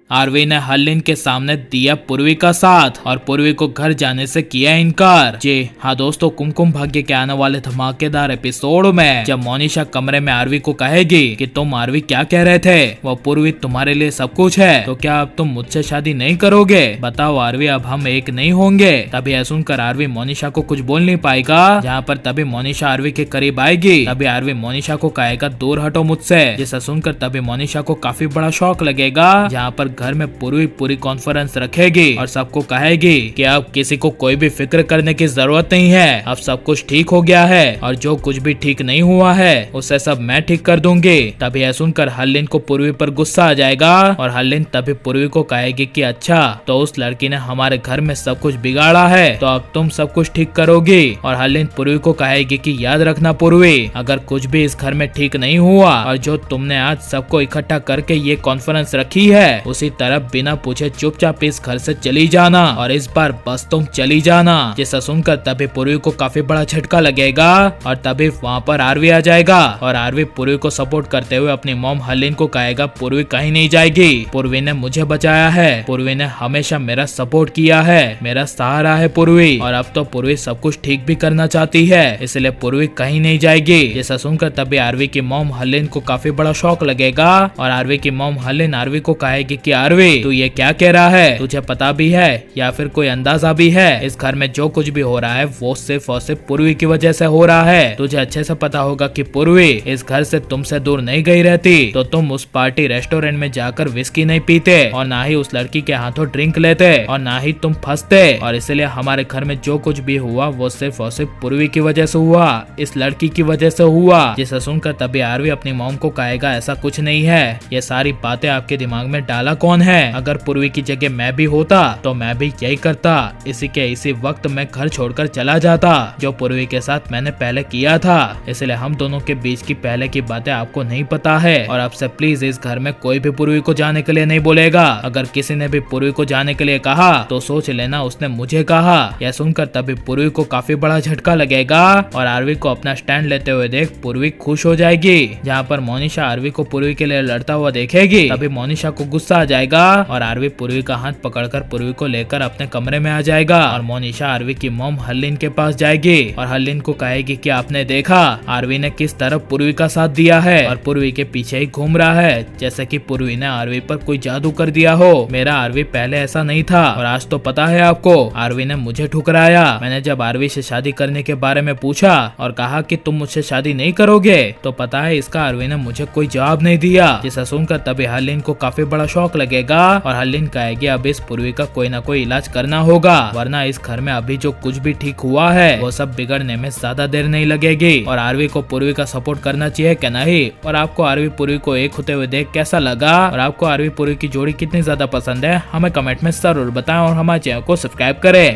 RV ने हरलीन के सामने दिया पूर्वी का साथ और पूर्वी को घर जाने से किया इनकार। जी हाँ दोस्तों, कुमकुम भाग्य के आने वाले धमाकेदार एपिसोड में जब मोनिशा कमरे में आरवी को कहेगी कि तुम आरवी क्या कह रहे थे, वो पूर्वी तुम्हारे लिए सब कुछ है, तो क्या अब तुम मुझसे शादी नहीं करोगे? बताओ आरवी, अब हम एक नहीं होंगे। तभी यह सुनकर आरवी मोनिशा को कुछ बोल नहीं पाएगा। जहाँ पर तभी मोनिशा आरवी के करीब आएगी। तभी आरवी मोनिशा को कहेगा दूर हटो मुझसे। जिसे सुनकर तभी मोनिशा को काफी बड़ा शौक लगेगा। जहाँ पर घर में पूरी कॉन्फ्रेंस रखेगी और सबको कहेगी कि अब किसी को कोई भी फिक्र करने की जरूरत नहीं है, अब सब कुछ ठीक हो गया है और जो कुछ भी ठीक नहीं हुआ है उसे सब मैं ठीक कर दूंगी। तभी यह सुनकर हरलीन को पूर्वी पर गुस्सा आ जाएगा और हरलीन तभी पूर्वी को कहेगी कि अच्छा, तो उस लड़की ने हमारे घर में सब कुछ बिगाड़ा है, तो अब तुम सब कुछ ठीक करोगी। और हरलीन पूर्वी को कहेगी कि याद रखना पूर्वी, अगर कुछ भी इस घर में ठीक नहीं हुआ और जो तुमने आज सबको इकट्ठा करके ये कॉन्फ्रेंस रखी है, उसी तरफ बिना पूछे चुपचाप इस घर से चली जाना और इस बार बस तुम चली जाना। जिसे सुनकर तभी पूर्वी को काफी बड़ा झटका लगेगा और तभी वहाँ पर आरवी आ जाएगा और आरवी पूर्वी को सपोर्ट करते हुए अपनी मॉम हरलीन को कहेगा पूर्वी कहीं नहीं जाएगी, पूर्वी ने मुझे बचाया है, पूर्वी ने हमेशा मेरा सपोर्ट किया है, मेरा सहारा है पूर्वी, और अब तो पूर्वी सब कुछ ठीक भी करना चाहती है, इसलिए पूर्वी कहीं नहीं जाएगी। जिसे सुनकर तभी आरवी की मॉम हरलीन को काफी बड़ा शौक लगेगा और आरवी की मॉम हरलीन आरवी को कहेगी कि आरवी, तू ये क्या कह रहा है? तुझे पता भी है या फिर कोई अंदाजा भी है इस घर में जो कुछ भी हो रहा है वो सिर्फ और सिर्फ पूर्वी की वजह से हो रहा है। तुझे अच्छे से पता होगा कि पूर्वी इस घर से तुमसे दूर नहीं गई रहती तो तुम उस पार्टी रेस्टोरेंट में जाकर विस्की नहीं पीते और ना ही उस लड़की के हाथों ड्रिंक लेते और ना ही तुम फंसते, और इसलिए हमारे घर में जो कुछ भी हुआ वो सिर्फ और सिर्फ पूर्वी की वजह से हुआ, इस लड़की की वजह से हुआ। जिसे सुनकर तभी आरवी अपनी मॉम को कहेगा ऐसा कुछ नहीं है, ये सारी बातें आपके दिमाग में डाला कौन है? अगर पूर्वी की जगह मैं भी होता तो मैं भी यही करता, इसी वक्त मैं घर छोड़कर चला जाता जो पूर्वी के साथ मैंने पहले किया था। इसलिए हम दोनों के बीच की पहले की बातें आपको नहीं पता है और आपसे प्लीज इस घर में कोई भी पूर्वी को जाने के लिए नहीं बोलेगा। अगर किसी ने भी पूर्वी को जाने के लिए कहा तो सोच लेना उसने मुझे कहा। यह सुनकर तभी पूर्वी को काफी बड़ा झटका लगेगा और आरवी को अपना स्टैंड लेते हुए देख पूर्वी खुश हो जाएगी। जहाँ पर मोनिशा आरवी को पूर्वी के लिए लड़ता हुआ देखेगी तभी मोनिशा को गुस्सा आ जाएगा और आरवी पूर्वी का हाथ पकड़कर पूर्वी को लेकर अपने कमरे में आ जाएगा और मोनिशा आरवी की मॉम हरलीन के पास जाएगी और हरलीन को कहेगी कि आपने देखा आरवी ने किस तरह पूर्वी का साथ दिया है और पूर्वी के पीछे ही घूम रहा है जैसे कि पूर्वी ने आरवी पर कोई जादू कर दिया हो। मेरा आरवी पहले ऐसा नहीं था और आज तो पता है आपको, आरवी ने मुझे ठुकराया। मैंने जब आरवी से शादी करने के बारे में पूछा और कहा कि तुम मुझसे शादी नहीं करोगे तो पता है इसका आरवी ने मुझे कोई जवाब नहीं दिया। जिसे सुनकर तभी हरलीन को काफी बड़ा शौक लगेगा और हरलीन कहेगी अब इस पूर्वी का कोई ना कोई इलाज करना होगा, वरना इस घर में अभी जो कुछ भी ठीक हुआ है वो सब बिगड़ने में ज्यादा देर नहीं लगेगी। और आरवी को पूर्वी का सपोर्ट करना चाहिए क्या नहीं? और आपको आरवी पूर्वी को एक होते हुए देख कैसा लगा और आपको आरवी पूर्वी की जोड़ी कितनी ज्यादा पसंद है हमें कमेंट में जरूर बताएं और हमारे चैनल को सब्सक्राइब करें।